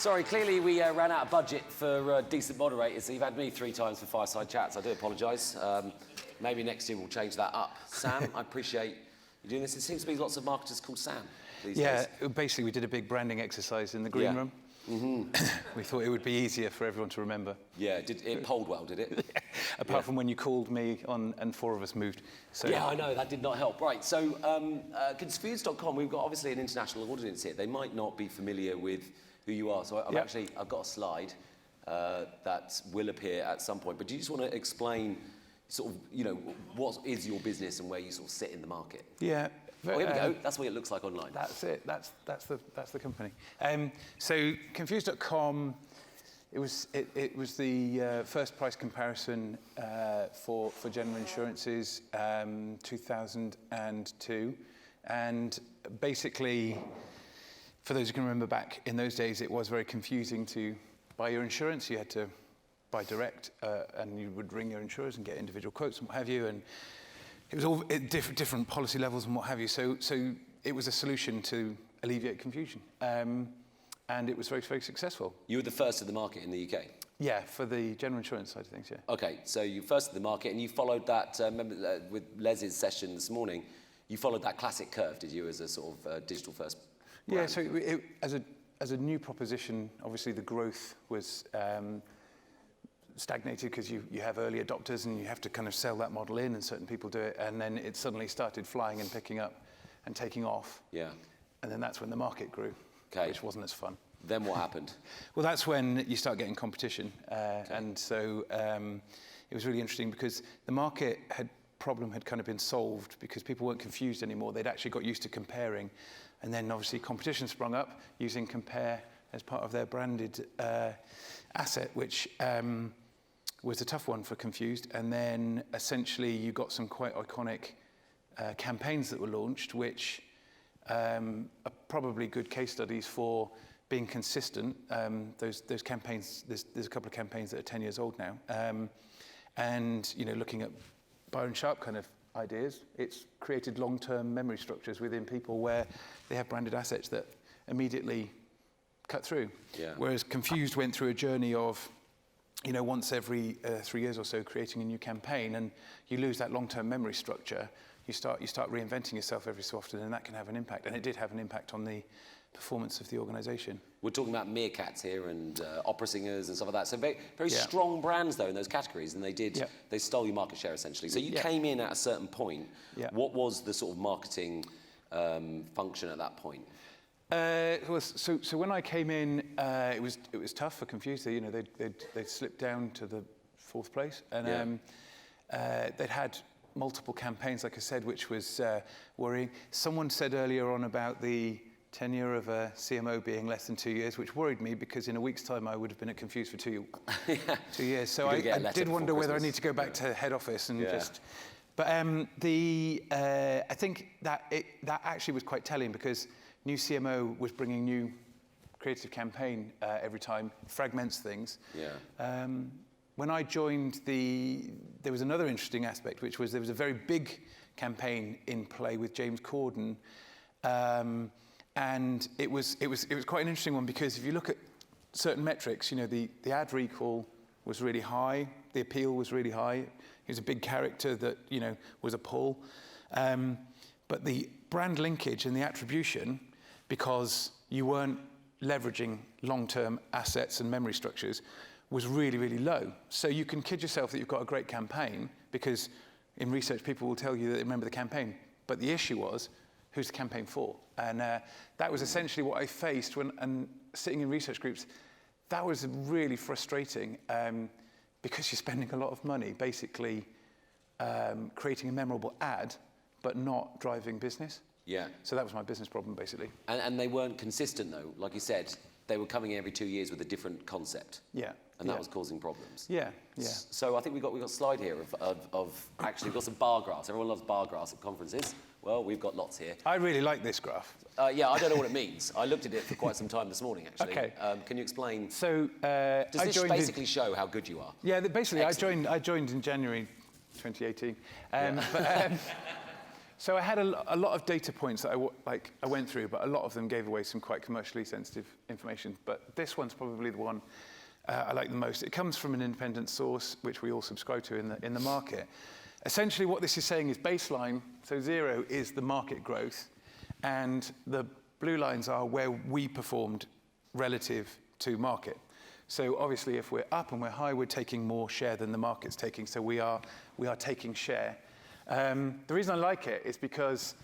Sorry, clearly we ran out of budget for decent moderators, so you've had me 3 times for Fireside Chats. I do apologise. Maybe next year we'll change that up. Sam, I appreciate you doing this. It seems to be lots of marketers called Sam these days. Yeah, basically we did a big branding exercise in the green room. We thought it would be easier for everyone to remember. Yeah, it polled well, did it? Apart from when you called me on and 4 of us moved. So yeah, I know, that did not help. Right, so Confused.com, we've got obviously an international audience here. They might not be familiar with who you are. So I've got a slide that will appear at some point. But do you just want to explain sort of, what is your business and where you sort of sit in the market? Yeah. Oh, here we go. That's what it looks like online. That's it. That's the company. So Confused.com, it was the first price comparison for general insurances, 2002, and basically, for those who can remember back in those days, it was very confusing to buy your insurance. You had to buy direct, and you would ring your insurers and get individual quotes and what have you, and it was all different policy levels and what have you. So it was a solution to alleviate confusion, and it was very, very successful. You were the first of the market in the UK? Yeah, for the general insurance side of things, yeah. Okay, so you first of the market, and you followed that, remember with Les's session this morning, you followed that classic curve, did you, as a sort of digital first brand? Yeah, so as a new proposition, obviously the growth was stagnated because you have early adopters and you have to kind of sell that model in, and certain people do it, and then it suddenly started flying and picking up and taking off. Yeah. And then that's when the market grew, which wasn't as fun. Then what happened? Well, that's when you start getting competition, and so it was really interesting because the market problem had kind of been solved because people weren't confused anymore. They'd actually got used to comparing, and then obviously competition sprung up using Compare as part of their branded asset, which was a tough one for Confused. And then essentially you got some quite iconic campaigns that were launched, which are probably good case studies for being consistent. Those campaigns, there's a couple of campaigns that are 10 years old now, and looking at Byron Sharp kind of ideas, it's created long-term memory structures within people where they have branded assets that immediately cut through. Yeah. Whereas Confused went through a journey of, once every 3 years or so, creating a new campaign, and you lose that long-term memory structure. You start reinventing yourself every so often, and that can have an impact. And it did have an impact on the performance of the organisation. We're talking about meerkats here and opera singers and stuff like that. So very strong brands though in those categories, and they stole your market share essentially. So you came in at a certain point. Yeah. What was the sort of marketing function at that point? So when I came in, it was tough for Confused. They'd slipped down to the 4th place, and they'd had multiple campaigns, like I said, which was worrying. Someone said earlier on about the tenure of a CMO being less than 2 years, which worried me because in a week's time I would have been at Confused for 2 years. So I did wonder whether I need to go back to head office and just. But I think that actually was quite telling because new CMO was bringing new creative campaign every time, fragments things. Yeah. When I joined, there was another interesting aspect, which was there was a very big campaign in play with James Corden. And it was quite an interesting one because if you look at certain metrics, the ad recall was really high, the appeal was really high. He was a big character that was a pull, but the brand linkage and the attribution, because you weren't leveraging long-term assets and memory structures, was really, really low. So you can kid yourself that you've got a great campaign because in research people will tell you that they remember the campaign, but the issue was, who's the campaign for? And that was essentially what I faced and sitting in research groups. That was really frustrating because you're spending a lot of money basically creating a memorable ad, but not driving business. Yeah. So that was my business problem, basically. And they weren't consistent, though. Like you said, they were coming in every 2 years with a different concept. Yeah. And that was causing problems. Yeah, yeah. So I think we've got a slide here of actually, we've got some bar graphs. Everyone loves bar graphs at conferences. Well, we've got lots here. I really like this graph. Yeah, I don't know what it means. I looked at it for quite some time this morning, actually. Okay. Can you explain? So, does this basically show how good you are? Yeah, basically, I joined in January 2018. So I had a lot of data points that I went through, but a lot of them gave away some quite commercially sensitive information. But this one's probably the one I like the most. It comes from an independent source, which we all subscribe to in the market. Essentially, what this is saying is baseline, so 0 is the market growth, and the blue lines are where we performed relative to market. So obviously, if we're up and we're high, we're taking more share than the market's taking. So we are taking share. The reason I like it is because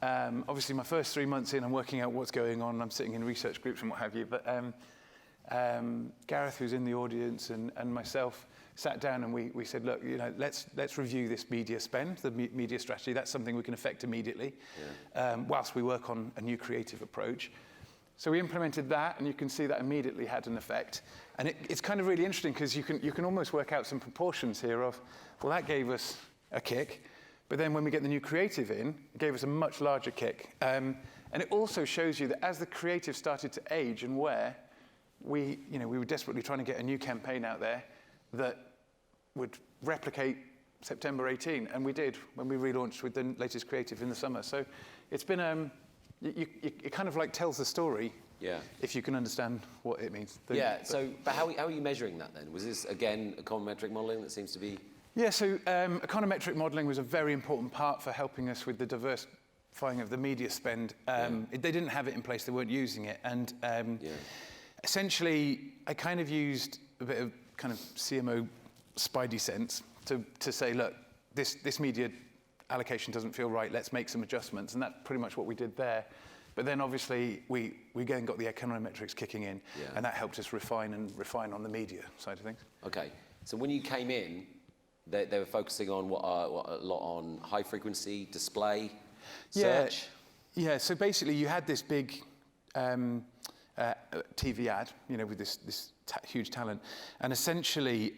obviously my first 3 months in, I'm working out what's going on. I'm sitting in research groups and what have you. But Gareth, who's in the audience, and myself sat down and we said, look, let's review this media spend, the media strategy. That's something we can affect immediately, whilst we work on a new creative approach. So we implemented that, and you can see that immediately had an effect. And it's kind of really interesting because you can almost work out some proportions here of, well, that gave us a kick, but then when we get the new creative in, it gave us a much larger kick. And it also shows you that as the creative started to age and wear, we were desperately trying to get a new campaign out there that would replicate September 18, and we did when we relaunched with the latest creative in the summer. So it's been it kind of like tells the story, if you can understand what it means. But how are you measuring that then? Was this again econometric modelling that seems to be? Yeah, so econometric modelling was a very important part for helping us with the diversifying of the media spend. They didn't have it in place; they weren't using it, and essentially, I kind of used a bit of kind of CMO spidey sense to say, look, this media allocation doesn't feel right, let's make some adjustments, and that's pretty much what we did there. But then obviously we again got the econometrics kicking in, and that helped us refine on the media side of things. Okay, so when you came in, they were focusing on what a lot on high frequency display, search. Yeah. So basically, you had this big TV ad, with this huge talent, and essentially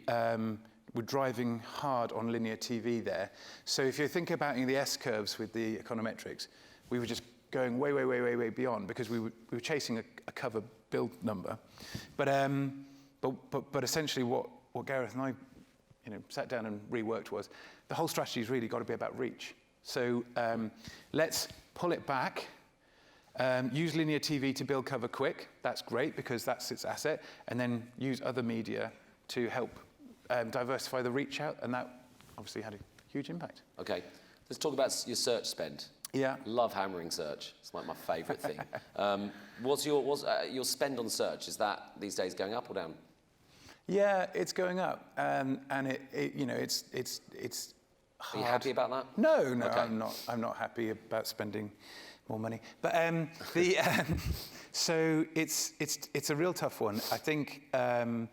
we're driving hard on linear TV there. So if you think about the S curves with the econometrics, we were just going way beyond because we were chasing a cover build number. But essentially what Gareth and I sat down and reworked was the whole strategy's really got to be about reach. So let's pull it back. Use linear TV to build cover quick. That's great because that's its asset. And then use other media to help diversify the reach out. And that obviously had a huge impact. Okay. Let's talk about your search spend. Yeah. Love hammering search. It's like my favourite thing. What's your spend on search? Is that these days going up or down? Yeah, it's going up. And it's hard. Are you happy about that? No, Okay. I'm not happy about spending more money. But so it's a real tough one. I think I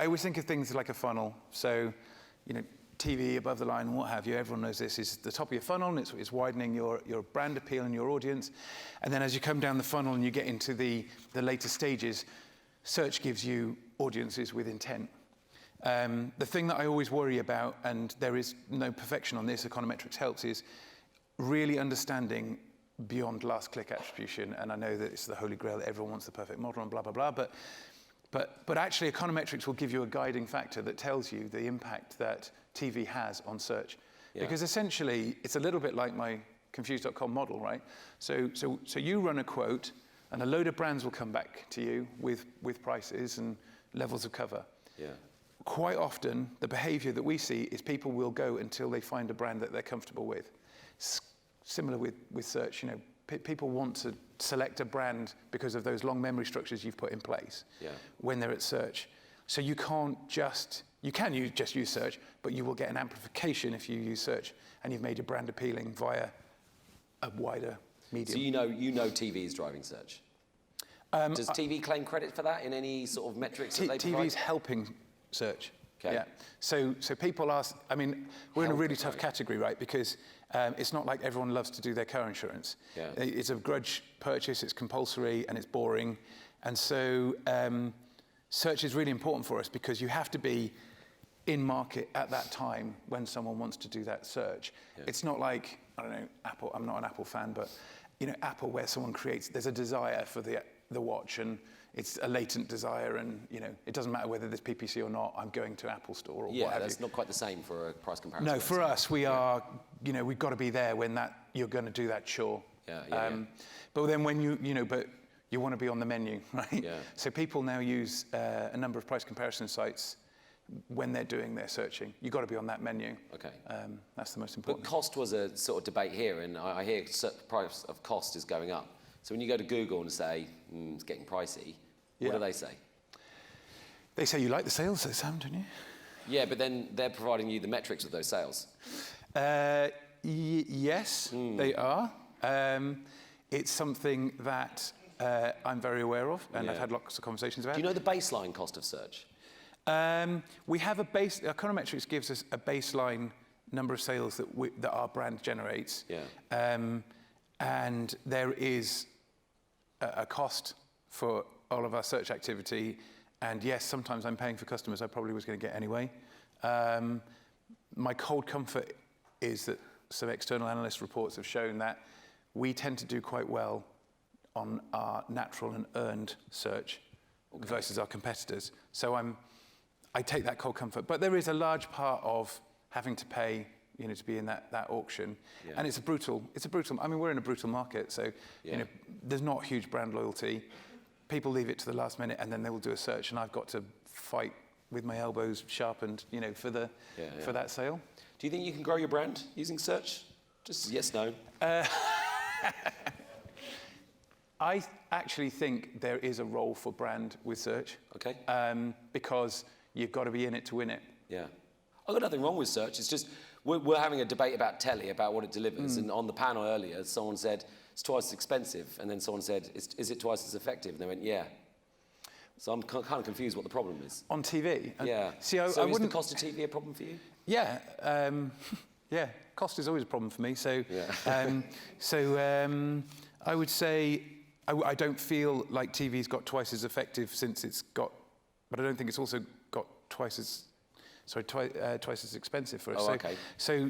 always think of things like a funnel. So TV above the line and what have you. Everyone knows this is the top of your funnel, and it's widening your brand appeal and your audience. And then as you come down the funnel and you get into the later stages, search gives you audiences with intent. The thing that I always worry about, and there is no perfection on this, econometrics helps, is really understanding beyond last click attribution. And I know that it's the holy grail that everyone wants the perfect model and blah, blah, blah. But actually econometrics will give you a guiding factor that tells you the impact that TV has on search. Yeah. Because essentially it's a little bit like my confused.com model, right? So you run a quote and a load of brands will come back to you with prices and levels of cover. Yeah. Quite often, the behavior that we see is people will go until they find a brand that they're comfortable with. Similar with search, people want to select a brand because of those long memory structures you've put in place when they're at search. So you can just use search, but you will get an amplification if you use search and you've made your brand appealing via a wider medium. So you know TV is driving search. Does TV claim credit for that in any sort of metrics that they provide? TV's helping search. Okay. Yeah. So people ask. I mean, we're in a really tough category, right? Because it's not like everyone loves to do their car insurance. Yeah. It's a grudge purchase. It's compulsory and it's boring, and so search is really important for us because you have to be in market at that time when someone wants to do that search. Yeah. It's not like, I don't know, Apple. I'm not an Apple fan, but Apple, where someone there's a desire for the the watch, and it's a latent desire, and it doesn't matter whether there's PPC or not. I'm going to Apple Store or what have you. Yeah, that's not quite the same for a price comparison. No, for us, we are. We've got to be there when you're going to do that. Sure. Yeah. But then when but you want to be on the menu, right? Yeah. So people now use a number of price comparison sites when they're doing their searching. You've got to be on that menu. Okay. That's the most important. But cost was a sort of debate here, and I hear the price of cost is going up. So when you go to Google and say, it's getting pricey, what do they say? They say you like the sales, Sam, don't you? Yeah, but then they're providing you the metrics of those sales. Yes, they are. It's something that I'm very aware of, and I've had lots of conversations about. Do you know the baseline cost of search? We have Econometrics gives us a baseline number of sales that our brand generates. Yeah. And there is a cost for all of our search activity. And yes, sometimes I'm paying for customers I probably was going to get anyway. My cold comfort is that some external analyst reports have shown that we tend to do quite well on our natural and earned search versus our competitors. So I take that cold comfort. But there is a large part of having to pay, to be in that auction. Yeah. And it's a brutal, I mean, we're in a brutal market. So, there's not huge brand loyalty. People leave it to the last minute and then they will do a search, and I've got to fight with my elbows sharpened, for that sale. Do you think you can grow your brand using search? Just yes, no. I actually think there is a role for brand with search. Okay. Because you've got to be in it to win it. Yeah. I've got nothing wrong with search. It's just we're having a debate about telly, about what it delivers. And on the panel earlier, someone said it's twice as expensive, and then someone said, is it twice as effective? And they went, yeah. So I'm kind of confused what the problem is. On TV? Yeah. See, so is the cost of TV a problem for you? Yeah. Yeah. Cost is always a problem for me. So, I would say I don't feel like TV's got twice as effective since it's got, but I don't think it's also got twice as expensive for us. Oh, okay. So,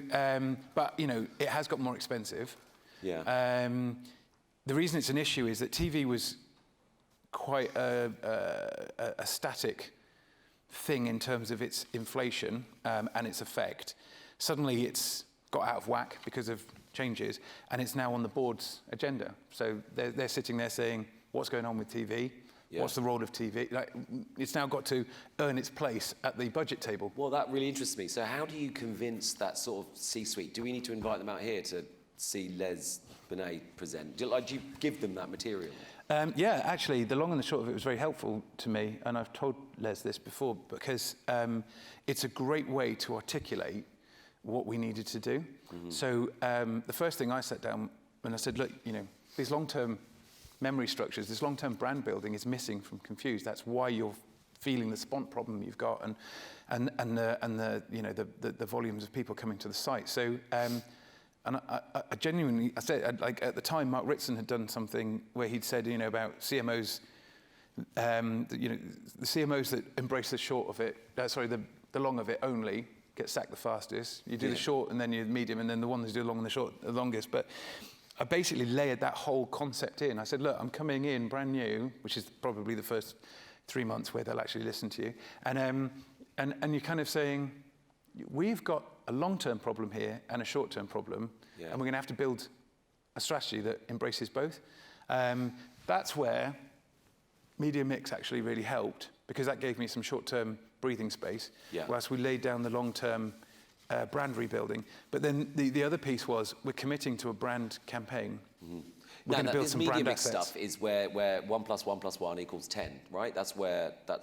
but it has got more expensive. Yeah. The reason it's an issue is that TV was quite a static thing in terms of its inflation and its effect. Suddenly it's got out of whack because of changes, and it's now on the board's agenda. So they're sitting there saying, what's going on with TV? Yeah. What's the role of TV? It's now got to earn its place at the budget table. Well, that really interests me. So how do you convince that sort of C-suite? Do we need to invite them out here to see Les Bonet present? Do you give them that material? Yeah, actually, the long and the short of it was very helpful to me, and I've told Les this before, because it's a great way to articulate what we needed to do. Mm-hmm. So the first thing I sat down and I said, look, these long-term memory structures, this long-term brand building is missing from Confused. That's why you're feeling the spont problem you've got, and the volumes of people coming to the site. So, and I genuinely, I said, like at the time, Mark Ritson had done something where he'd said, about CMOs, the CMOs that embrace the short of it, the long of it only, get sacked the fastest. You do the short, and then you medium, and then the ones who do the long and the short the longest. But I basically layered that whole concept in. I said, look, I'm coming in brand new, which is probably the first 3 months where they'll actually listen to you. And you're kind of saying, we've got a long-term problem here and a short-term problem, and we're going to have to build a strategy that embraces both. That's where media mix actually really helped, because that gave me some short-term breathing space, whilst we laid down the long-term brand rebuilding. But then the other piece was we're committing to a brand campaign. Mm-hmm. We're going to build some brand assets. Media mix stuff is where 1 + 1 + 1 = 10, right?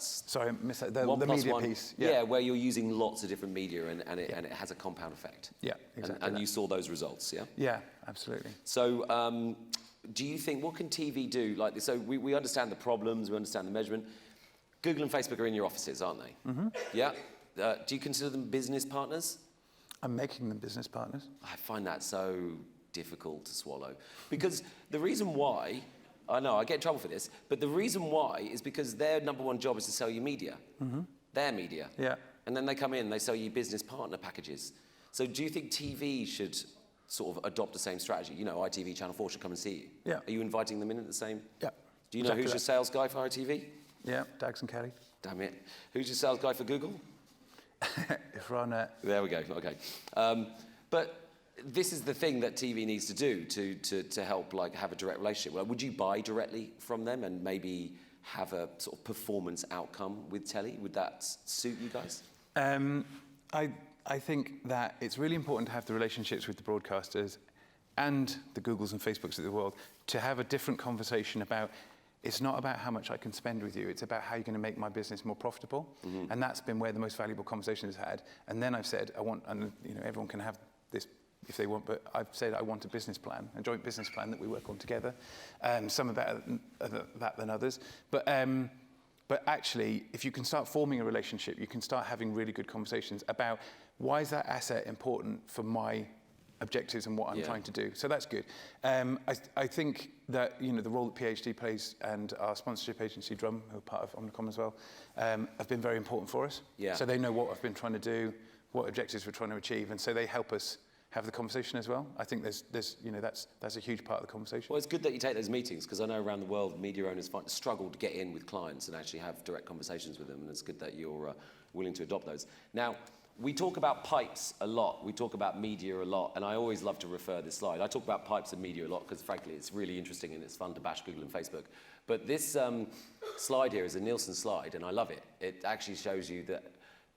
Sorry, I missed that. The media piece. Yeah, where you're using lots of different media and it has a compound effect. Yeah, exactly. And you saw those results, yeah? Yeah, absolutely. So do you think, what can TV do like this? So we understand the problems, we understand the measurement. Google and Facebook are in your offices, aren't they? Mm-hmm. Yeah? Do you consider them business partners? I'm making them business partners. I find that so difficult to swallow. Because the reason why, I know I get in trouble for this, but the reason why is because their number one job is to sell you media. Mm-hmm. Their media. Yeah. And then they come in and they sell you business partner packages. So do you think TV should sort of adopt the same strategy? ITV, Channel 4 should come and see you. Yeah. Are you inviting them in at the same? Yeah. Do you know who's your sales guy for ITV? Yeah, Dags and Kelly. Damn it. Who's your sales guy for Google? If we're on a... There we go. Okay. But this is the thing that TV needs to do to help like have a direct relationship. Well, would you buy directly from them and maybe have a sort of performance outcome with telly? Would that suit you guys? I think that it's really important to have the relationships with the broadcasters and the Googles and Facebooks of the world to have a different conversation about, it's not about how much I can spend with you, it's about how you're going to make my business more profitable. Mm-hmm. And that's been where the most valuable conversation is had. And then I've said, I want, and you know, everyone can have this if they want, but I've said I want a business plan, a joint business plan that we work on together. Some are better that than others. But actually, if you can start forming a relationship, you can start having really good conversations about why is that asset important for my objectives and what I'm trying to do. So that's good. I think that, you know, the role that PhD plays and our sponsorship agency Drum, who are part of Omnicom as well, have been very important for us. Yeah. So they know what I've been trying to do, what objectives we're trying to achieve, and so they help us have the conversation as well. I think there's you know, that's a huge part of the conversation. Well, it's good that you take those meetings, because I know around the world media owners struggle to get in with clients and actually have direct conversations with them, and it's good that you're willing to adopt those. Now, we talk about pipes a lot, we talk about media a lot, and I always love to refer this slide. I talk about pipes and media a lot because, frankly, it's really interesting and it's fun to bash Google and Facebook. But this slide here is a Nielsen slide, and I love it. It actually shows you that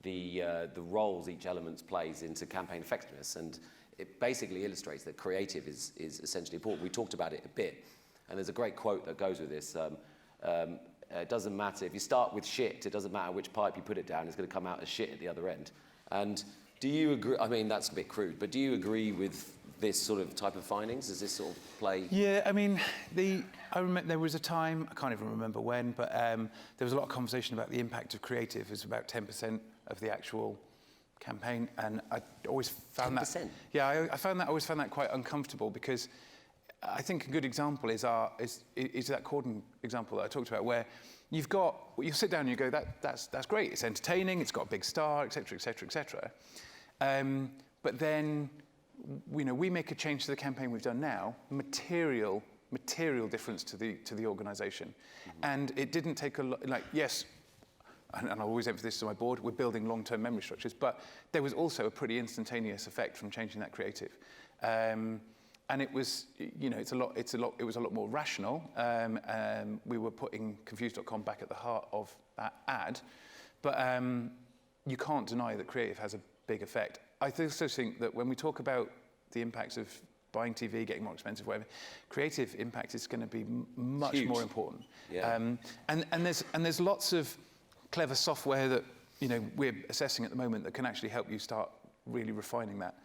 the roles each element plays into campaign effectiveness, and it basically illustrates that creative is essentially important. We talked about it a bit, and there's a great quote that goes with this. It doesn't matter, if you start with shit, it doesn't matter which pipe you put it down, it's going to come out as shit at the other end. And do you agree, I mean, that's a bit crude, but do you agree with this sort of type of findings? Does this sort of play? Yeah, I mean, I remember there was a time, I can't even remember when, but there was a lot of conversation about the impact of creative. It was about 10% of the actual campaign, and I always found 10%? that... Yeah, I always found that quite uncomfortable, because I think a good example is that Corden example that I talked about, where you sit down and you go, that's great, it's entertaining, it's got a big star, etc., etc., etc. But then, you know, we make a change to the campaign we've done now, material difference to the organisation, and it didn't take a lot. Like, yes, and I always emphasize this to my board, we're building long-term memory structures, but there was also a pretty instantaneous effect from changing that creative. And it was, you know, it was a lot more rational. We were putting Confused.com back at the heart of that ad, but you can't deny that creative has a big effect. I also think that when we talk about the impacts of buying TV, getting more expensive, whatever, creative impact is going to be much Huge. more important. Yeah. And there's lots of clever software that, you know, we're assessing at the moment that can actually help you start really refining that.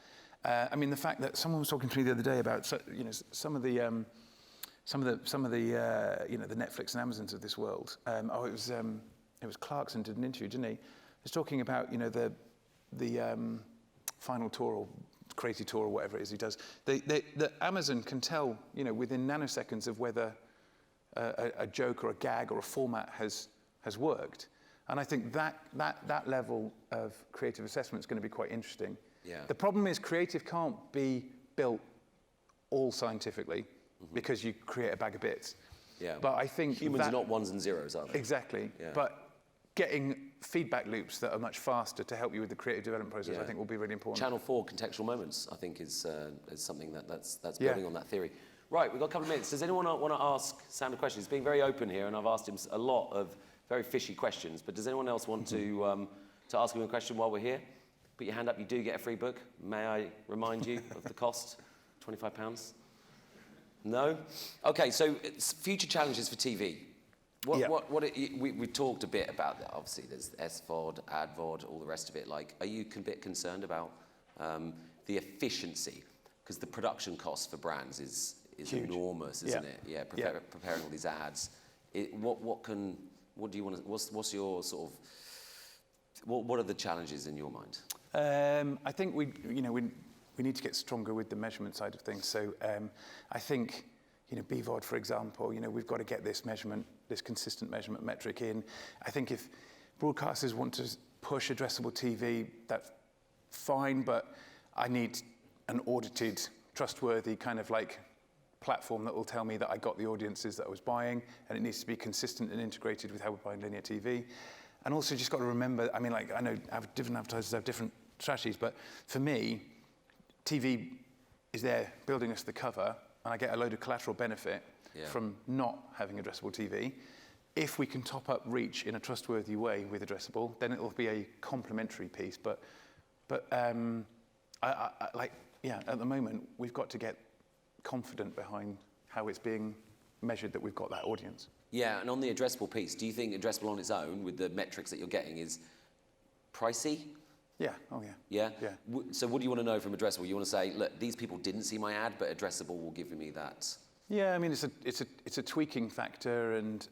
I mean, the fact that someone was talking to me the other day about, you know, some of the you know, the Netflix and Amazons of this world. It was Clarkson did an interview, didn't he? He was talking about, you know, the final tour or crazy tour or whatever it is he does. The Amazon can tell, you know, within nanoseconds of whether a joke or a gag or a format has worked. And I think that level of creative assessment is going to be quite interesting. Yeah. The problem is creative can't be built all scientifically because you create a bag of bits. Yeah. But I think humans are not ones and zeros, are they? Exactly. Yeah. But getting feedback loops that are much faster to help you with the creative development process, I think, will be really important. Channel 4 contextual moments, I think, is something that's building on that theory. Right, we've got a couple of minutes. Does anyone want to ask Sam a question? He's being very open here, and I've asked him a lot of very fishy questions. But does anyone else want to ask him a question while we're here? Put your hand up. You do get a free book. May I remind you of the cost? £25. No? Okay, so it's future challenges for TV. We talked a bit about that. Obviously, there's SVOD, AdVOD, all the rest of it. Like, are you a bit concerned about the efficiency? Because the production cost for brands is enormous, isn't it? Yeah, preparing all these ads. What do you want to? What's your sort of? What are the challenges in your mind? I think we need to get stronger with the measurement side of things. So I think, you know, BVOD, for example, you know, we've got to get this consistent measurement metric in. I think if broadcasters want to push addressable TV, that's fine, but I need an audited, trustworthy kind of like platform that will tell me that I got the audiences that I was buying, and it needs to be consistent and integrated with how we're buying linear TV. And also just got to remember, I mean, like, I know different advertisers have different strategies, but for me, TV is there building us the cover, and I get a load of collateral benefit from not having addressable TV. If we can top up reach in a trustworthy way with addressable, then it will be a complementary piece. But at the moment, we've got to get confident behind how it's being measured that we've got that audience. Yeah, and on the addressable piece, do you think addressable on its own, with the metrics that you're getting, is pricey? Yeah. Oh, yeah. Yeah? So what do you want to know from addressable? You want to say, look, these people didn't see my ad, but addressable will give me that. Yeah, I mean, it's a tweaking factor, and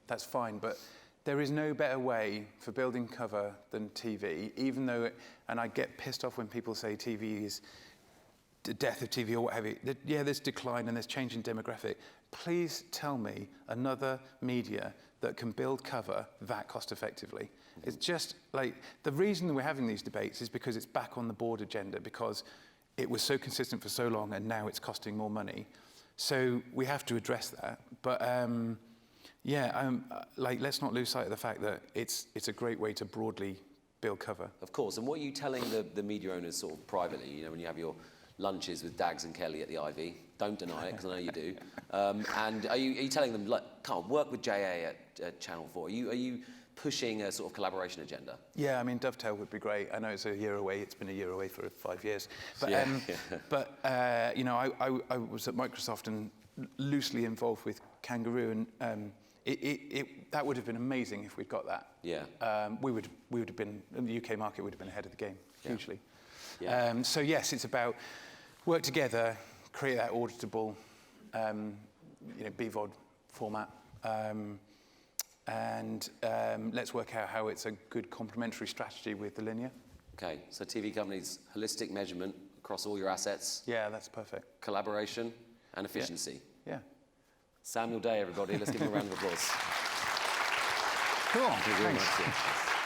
that's fine. But there is no better way for building cover than TV, even though, and I get pissed off when people say TV is the death of TV or what have you. Yeah, there's decline and there's change in demographic. Please tell me another media that can build cover that cost effectively. It's just like, the reason that we're having these debates is because it's back on the board agenda, because it was so consistent for so long and now it's costing more money. So we have to address that. But let's not lose sight of the fact that it's a great way to broadly build cover. Of course. And what are you telling the media owners sort of privately, you know, when you have your lunches with Dags and Kelly at the Ivy? Don't deny it, because I know you do. And are you telling them, like, can't work with JA at Channel 4? Are you pushing a sort of collaboration agenda? Yeah, I mean, Dovetail would be great. I know it's a year away. It's been a year away for 5 years. But, you know, I was at Microsoft and loosely involved with Kangaroo, and that would have been amazing if we'd got that. Yeah. We would have been, in the UK market would have been ahead of the game, hugely. Yeah. So yes, it's about work together, create that auditable, BVOD format, and let's work out how it's a good complementary strategy with the linear. Okay, so TV companies, holistic measurement across all your assets. Yeah, that's perfect. Collaboration and efficiency. Yeah. Samuel Day, everybody. Let's give him a round of applause. Cool. Thank you very much.